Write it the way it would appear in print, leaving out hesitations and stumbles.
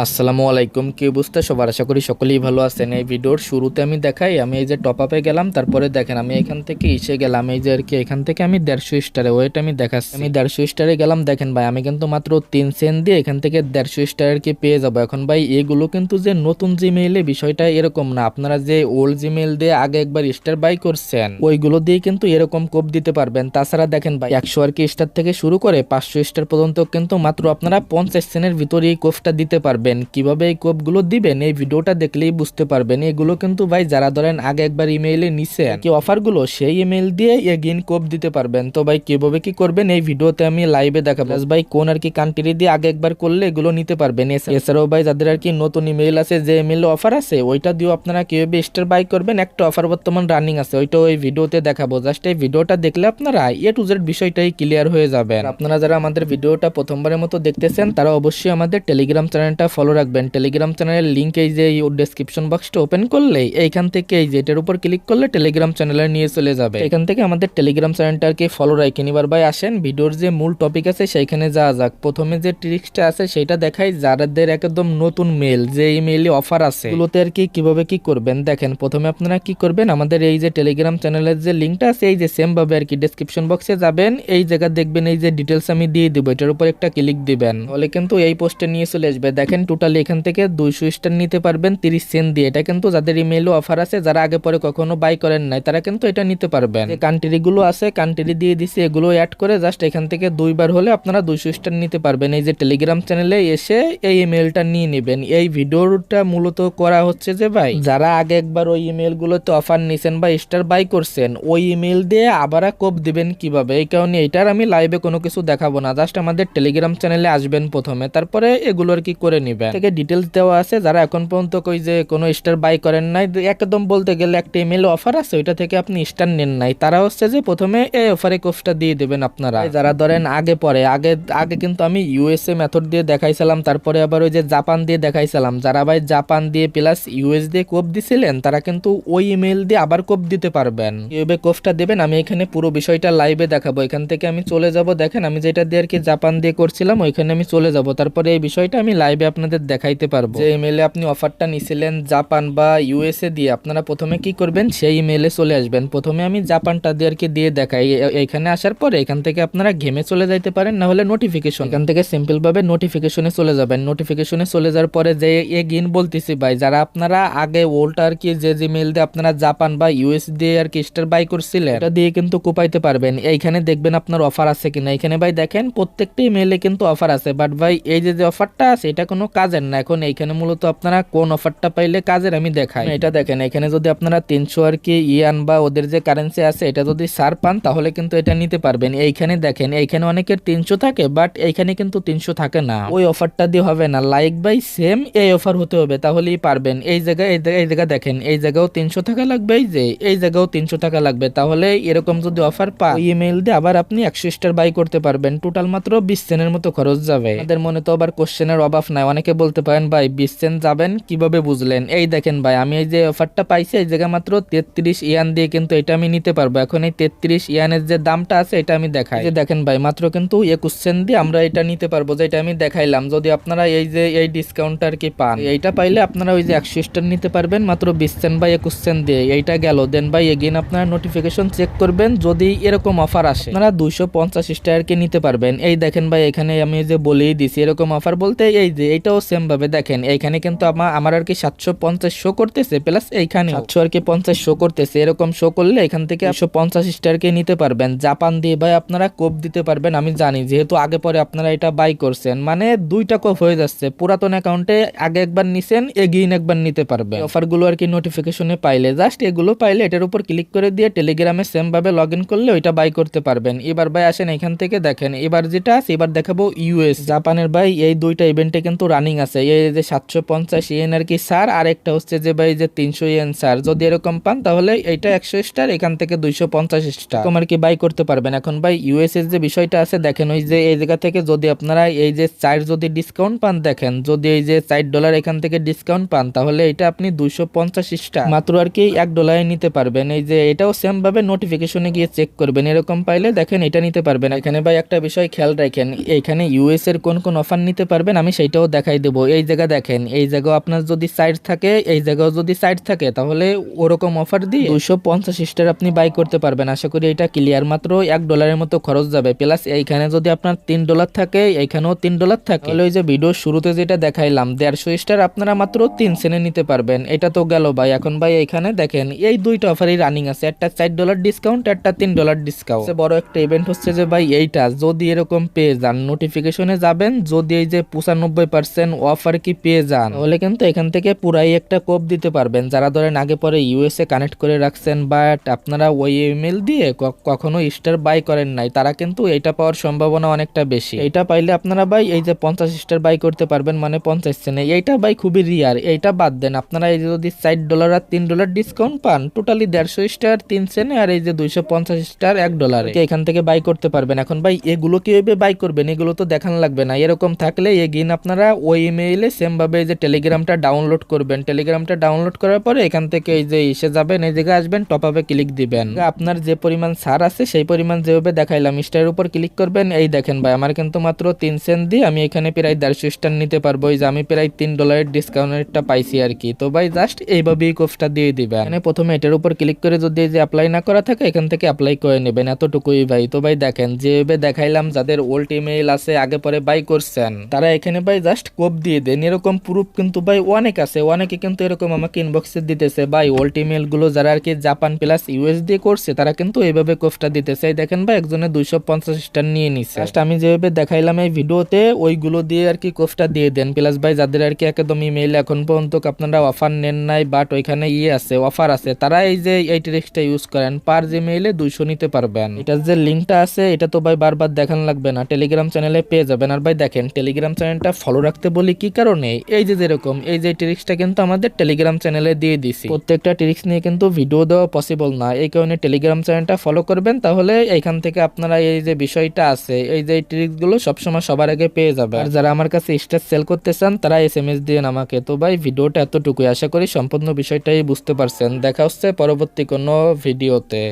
আসসালামু আলাইকুম, কি অবস্থা সবার? আশা করি সকলেই ভালো আছেন। এই ভিডিওর শুরুতে আমি দেখাই, আমি এই যে টপ আপে গেলাম, তারপরে দেখেন আমি এখান থেকে এসে গেলাম, এই যে আর কি এখান থেকে আমি 150 স্টারে ওয়েট আমি দেখাচ্ছি, আমি 150 স্টারে গেলাম। দেখেন ভাই, আমি কিন্তু মাত্র 3 সেন্ট দিয়ে এখান থেকে 150 স্টার আর কি পেয়ে যাবো। এখন ভাই এগুলো কিন্তু যে নতুন জিমেইলে বিষয়টা এরকম না, আপনারা যে ওল্ড জিমেইল দিয়ে আগে একবার স্টার বাই করছেন ওইগুলো দিয়ে কিন্তু এরকম কোপ দিতে পারবেন। তাছাড়া দেখেন ভাই, 100 আর কি স্টার থেকে শুরু করে 500 স্টার পর্যন্ত কিন্তু মাত্র আপনারা 50 সেন্টের ভিতরে এই কোপটা দিতে পারবেন। কিভাবে এই কোপগুলো দিবেন এই ভিডিওটা দেখলেই বুঝতে পারবেন। এগুলো কিন্তু ভাই যারা ধরেন আগে একবার ইমেইলে নিছেন কি অফারগুলো, সেই ইমেইল দিয়ে এগেইন কোপ দিতে পারবেন। তো ভাই কিভাবে কি করবেন এই ভিডিওতে আমি লাইভে দেখাবো। ভাই কোন আর কি কান্ট্রি দিয়ে আগে একবার করলে এগুলো নিতে পারবেন। এছাড়াও ভাই যাদের আর কি নতুন ইমেইল আছে, যে ইমেইলে অফার আছে ওইটা দিয়েও আপনারা কিভাবে স্টার বাই করবেন, একটা অফার বর্তমান রানিং আছে, ওইটাও এই ভিডিওতে দেখাবো। জাস্ট এই ভিডিওটা দেখলে আপনারা টু জেড বিষয়টাই ক্লিয়ার হয়ে যাবেন। আপনারা যারা আমাদের ভিডিওটা প্রথমবারের মতো দেখতেছেন তারা অবশ্যই আমাদের টেলিগ্রাম চ্যানেলটা ফলো রাখবেন। টেলিগ্রাম চ্যানেলের লিঙ্ক এই যে ডেসক্রিপশন বক্সটা ওপেন করলে এইখান থেকে এই যে এটার উপর ক্লিক করলে টেলিগ্রাম চ্যানেলে নিয়ে চলে যাবে। এখান থেকে আমাদের টেলিগ্রাম চ্যানেলটা আর কি ফলো রাখেন। এবার ভাই আসেন ভিডিওর যে মূল টপিক আছে সেইখানে যাওয়া যাক। প্রথমে যে ট্রিক্সটা আছে সেটা দেখাই, যাদের একদম নতুন মেল, যে ইমেইলে অফার আছে এগুলোতে আর কি কিভাবে কি করবেন। দেখেন প্রথমে আপনারা কি করবেন, আমাদের এই যে টেলিগ্রাম চ্যানেলের যে লিঙ্কটা আছে এই যে সেম ভাবে আর কি ডেসক্রিপশন বক্সে যাবেন, এই জায়গা দেখবেন এই যে ডিটেলস আমি দিয়ে দিব, এটার উপর একটা ক্লিক দিবেন, তাহলে কিন্তু এই পোস্টে নিয়ে চলে আসবে। দেখেন টোটালি এখান থেকে 200 স্টার নিতে পারবেন 30 সেন্ট দিয়ে। এটা কিন্তু যাদের ইমেইলে অফার আছে, যারা আগে পরে কখনো বাই করেন নাই তারা কিন্তু এটা নিতে পারবেন। যে কান্ট্রি গুলো আছে কান্ট্রি দিয়ে দিছি, এগুলো অ্যাড করে জাস্ট এখান থেকে 2বার হলে আপনারা 200 স্টার নিতে পারবেন। এই যে টেলিগ্রাম চ্যানেলে এসে এই ইমেইলটা নিয়ে নেবেন। এই ভিডিওটা মূলত করা হচ্ছে যে ভাই যারা আগে একবার ওই ইমেইল গুলোতে অফার নিছেন বা স্টার বাই করছেন, ওই ইমেইল দিয়ে আবার কোপ দিবেন কিভাবে, এই কারণে এটার আমি লাইভে কোনো কিছু দেখাবো না। জাস্ট আমাদের টেলিগ্রাম চ্যানেলে আসবেন প্রথমে, তারপরে এগুলো আর কি করে নিবেন। থেকে ডিটেলস দেওয়া আছে, যারা এখন পর্যন্ত কই যে কোনো স্টার বাই করেন নাই, একদম বলতে গেলে একটা ইমেইল অফার আছে ওইটা থেকে আপনি স্টার নেন নাই, তারা হচ্ছে যে প্রথমে এই অফারে কোপটা দিয়ে দেবেন আপনারা। যারা ধরেন আগে পরে আগে আগে কিন্তু আমি ইউএসএ মেথড দিয়ে দেখাইছিলাম, তারপরে আবার ওই যে জাপান দিয়ে দেখাইছিলাম। যারা ভাই জাপান দিয়ে প্লাস ইউএস দিয়ে কোপ দিছিলেন তারা কিন্তু ওই ইমেইল দিয়ে আবার কোপ দিতে পারবেন। কিভাবে কোপটা দেবেন আমি এখানে পুরো বিষয়টা লাইভে দেখাবো। এখান থেকে আমি চলে যাব, দেখেন আমি যেটা দিয়ে আর কি জাপান দিয়ে করছিলাম ওইখানে আমি চলে যাব, তারপরে এই বিষয়টা আমি লাইভে আপনাদের দেখাইতে পারবো। যে ইমেইলে আপনি অফারটা নিছিলেন জাপান বা ইউএসএ দিয়ে, আপনারা প্রথমে কি করবেন সেই ইমেইলে চলে আসবেন। প্রথমে আমি জাপানটা দিয়ে আর কি দিয়ে দেখাই। এখানে আসার পরে এখান থেকে আপনারা গেমে চলে যাইতে পারেন, না হলে নোটিফিকেশন, এখান থেকে সিম্পল ভাবে নোটিফিকেশনে চলে যাবেন। নোটিফিকেশনে চলে যাওয়ার পরে যে এগেইন বলতেছি ভাই, যারা আপনারা আগে ওল্ড আর কি যে জিমেইল দিয়ে আপনারা জাপান বা ইউএস দিয়ে আর কি স্টার বাই করছিলেন এটা দিয়ে কিন্তু কোপাইতে পারবেন। এইখানে দেখবেন আপনার অফার আছে কিনা। এখানে ভাই দেখেন প্রত্যেকটা ইমেইলে কিন্তু অফার আছে, বাট ভাই এই যে অফারটা আছে এটা কোনো কাজের না। এখন এইখানে মূলত আপনারা কোন অফারটা পাইলে কাজের আমি দেখাই। এটা দেখেন এখানে যদি আপনারা 300 আর কি ইয়ান বা ওদের যে কারেন্সি আছে এটা যদি সার পান তাহলে কিন্তু এটা নিতে পারবেন। এইখানে দেখেন এইখানে অনেকের 300 থাকে, বাট এইখানে কিন্তু 300 থাকে না, ওই অফারটা দিয়ে হবে না। লাইক বাই সেম এই অফার হতে হবে তাহলেই পারবেন। এই জায়গায় এই জায়গা দেখেন এই জায়গাও 300 টাকা লাগবে, এই জায়গাও 300 টাকা লাগবে, তাহলে এরকম যদি অফার পান ওই ইমেইল দিয়ে আবার আপনি 100 স্টার বাই করতে পারবেন। টোটাল মাত্র 20 সেন্টের মতো খরচ যাবে। আমাদের মনে তো আবার কোশ্চেনের অভাব নাই। অনেকে বলতে পারেন ভাই 20 সেন্ট যাবেন কিভাবে বুঝলেন? এই দেখেন ভাই আমি এই যে অফারটা পাইছি এই জায়গা মাত্র 33 ইয়ান দিয়ে কিন্তু এটা আমি নিতে পারবো। এখন এই 33 ইয়ানের যে দামটা আছে এটা আমি দেখাই। যে দেখেন ভাই মাত্র কিন্তু 21 সেন্ট দিয়ে আমরা এটা নিতে পারবো, যেটা আমি দেখাইলাম। যদি আপনারা এই যে এই ডিসকাউন্ট আর কি পান, এইটা পাইলে আপনারা ওই যে 100 স্টার নিতে পারবেন মাত্র 20 সেন্ট বা 21 সেন্ট দিয়ে। এইটা গেল। দেন ভাই এগেইন আপনারা নোটিফিকেশন চেক করবেন, যদি এরকম অফার আসে আপনারা 250 স্টার কে নিতে পারবেন। এই দেখেন ভাই এখানে আমি যে বলেই দিছি এরকম অফার বলতে এই যে এইটাও সেম ভাবে দেখেন এইখানে কিন্তু আমার আর কি 750 শো করতেছে, প্লাস এইখানে 700 আর কি 50 শো করতেছে। এরকম শো করলে এখান থেকে 150 স্টার কে নিতে পারবেন। জাপান দিয়ে ভাই আপনারা কোপ দিতে পারবেন। আমি জানি যেহেতু আগে পরে আপনারা এটা বাই করছেন, মানে দুইটা কোপ হয়ে যাচ্ছে। পুরাতন অ্যাকাউন্টে আগে একবার নিছেন, এগেইন একবার নিতে পারবেন। অফার গুলো আর কি নোটিফিকেশনে পাইলে জাস্ট এগুলো পাইলে এটার উপর ক্লিক করে দিয়ে টেলিগ্রামে সেম ভাবে লগ ইন করলে ওইটা বাই করতে পারবেন। এবার ভাই আসেন এখান থেকে দেখেন এবার যেটা আছে, এবার দেখাবো ইউএস জাপানের। ভাই এই দুইটা ইভেন্টে কিন্তু রানিং আছে। এই যে 750 ইয়েন আর কি স্যার, আর একটা হচ্ছে যে ভাই যে 300 ইয়েন স্যার। যদি এরকম পান তাহলে এইটা 100 স্টার, এখান থেকে 250 স্টার তোমার কি বাই করতে পারবেন। এখন ভাই ইউএস এর যে বিষয়টা আছে দেখেন, ওই যে এই জায়গা থেকে যদি আপনারা এই যে 4 যদি ডিসকাউন্ট পান, দেখেন যদি এই যে $4 এখান থেকে ডিসকাউন্ট পান তাহলে এটা আপনি 250 স্টার মাত্র আর কি $1 নিতে পারবেন। এই যে এটাও সেম ভাবে নোটিফিকেশনে গিয়ে চেক করবেন, এরকম পাইলে দেখেন এটা নিতে পারবেন। এখানে ভাই একটা বিষয় খেয়াল রাখেন, এখানে ইউএস এর কোন কোন অফার নিতে পারবেন আমি সেইটাও দেখাই দেখাই দেবো। এই জায়গা দেখেন, এই জায়গাও আপনার যদি সাইড থাকে, এই জায়গাও যদি সাইড থাকে, তাহলে ওরকম অফার দিয়ে 250 স্টার আপনি বাই করতে পারবেন। আশা করি এটা ক্লিয়ার। মাত্র $1 মতো খরচ যাবে, প্লাস এইখানে যদি আপনার $3 থাকে, এইখানেও $3 থাকে, তাহলে ওই যে ভিডিওর শুরুতে যেটা দেখাইলাম 150 স্টার আপনারা মাত্র 3 সেনে নিতে পারবেন। এটা তো গেল ভাই। এখন ভাই এখানে দেখেন এই দুইটা অফারই রানিং আছে, একটা $4 ডিসকাউন্ট, একটা $3 ডিসকাউন্ট। বড় একটা ইভেন্ট হচ্ছে যে ভাই এইটা যদি এরকম পেয়ে যান, নোটিফিকেশনে যাবেন, যদি এই যে 95% অফার কি পেয়ে যান, তাহলে কিন্তু এখান থেকে পুরাই একটা কোপ দিতে পারবেন। যারা ধরেন আগে পরে ইউএসএ কানেক্ট করে রাখছেন, বাট আপনারা ওই ইমেল দিয়ে কখনো স্টার বাই করেন নাই, তারা কিন্তু এটা পাওয়ার সম্ভাবনা অনেকটা বেশি। এটা পাইলে আপনারা ভাই এই যে 50 স্টার বাই করতে পারবেন, মানে 50 সেনে। এইটা ভাই খুবই রিয়ার। এইটা বাদ দেন, আপনারা এই যে যদি $4 আর $3 ডিসকাউন্ট পান, টোটালি 150 স্টার 3 সেনে, আর এই যে 250 স্টার $1 এখান থেকে বাই করতে পারবেন। এখন ভাই এগুলো কিভাবে বাই করবেন, এগুলো তো দেখান লাগবে না। এরকম থাকলে এগিন আপনারা ওই ইমেইলে সেম ভাবে এই যে টেলিগ্রামটা ডাউনলোড করবেন। টেলিগ্রামটা ডাউনলোড করার পরে এখান থেকে এই যে এসে যাবেন, এই জায়গায় আসবেন, টপ আপে ক্লিক দিবেন। আপনার যে পরিমাণ ছাড় আছে সেই পরিমাণ যেভাবে দেখাইলাম স্টারের উপর ক্লিক করবেন। এই দেখেন ভাই, আমার কিন্তু মাত্র 3 সেন্ট দিয়ে আমি এখানে প্রায় 150 স্টার নিতে পারবো। এই যে আমি প্রায় $3 ডিসকাউন্টেরটা পাইছি আর কি। তো ভাই জাস্ট এইভাবেই কোর্সটা দিয়ে দিবেন। মানে প্রথমে এটার উপর ক্লিক করে যদি এই যে অ্যাপ্লাই না করা থাকে, এখান থেকে অ্যাপ্লাই করে নেবেন, এতটুকুই ভাই। তো ভাই দেখেন যেভাবে দেখাইলাম, যাদের ওল্ড ইমেইল আছে আগে পরে বাই করছেন, তারা এখানে ভাই জাস্ট কোপ দিয়ে দেন। এরকম প্রুফ কিন্তু ভাই অনেক আছে, অনেকে কিন্তু এরকম আমাকে ইনবক্সে দিতেছে ভাই, ওল্ড ইমেইল গুলো যারা আর কি জাপান প্লাস ইউএস দিয়ে করছে, তারা কিন্তু এইভাবে কোপটা দিতেছে। দেখেন ভাই একজনে 250 স্টার নিয়ে নিছে। জাস্ট আমি যেভাবে দেখাইলাম এই ভিডিওতে, ওইগুলো দিয়ে আর কি কোপটা দিয়ে দেন। প্লাস ভাই যাদের আর কি একদম ইমেইল এখন পর্যন্ত আপনারা অফার নেন নাই, বাট ওইখানে আছে অফার আছে, তারা এই যে এই ট্রিক্সটা ইউজ করেন, পার জিমেইলে 200 নিতে পারবেন। এটার যে লিঙ্কটা আছে এটা তো ভাই বারবার দেখান লাগবে না, টেলিগ্রাম চ্যানেলে পেয়ে যাবেন। আর ভাই দেখেন টেলিগ্রাম চ্যানেলটা ফলো রাখতে বলি কি কারণে, এই যে যেরকম এই যে ট্রিক্সটা কিন্তু আমাদের টেলিগ্রাম চ্যানেলে দিয়ে দিছি। প্রত্যেকটা ট্রিক্স নিয়ে কিন্তু ভিডিও দেওয়া পসিবল না, এই কারণে টেলিগ্রাম চ্যানেলটা ফলো করবেন, তাহলে এইখান থেকে আপনারা এই যে বিষয়টা আছে, এই যে ট্রিক্স গুলো সবসময় সবার আগে পেয়ে যাবে। আর যারা আমার কাছে স্টার সেল করতে চান, তারা SMS দিন আমাকে। তো ভাই ভিডিওটা এতটুকুই, আশা করি সম্পূর্ণ বিষয়টাই বুঝতে পারছেন। দেখা হচ্ছে পরবর্তী কোনো ভিডিওতে।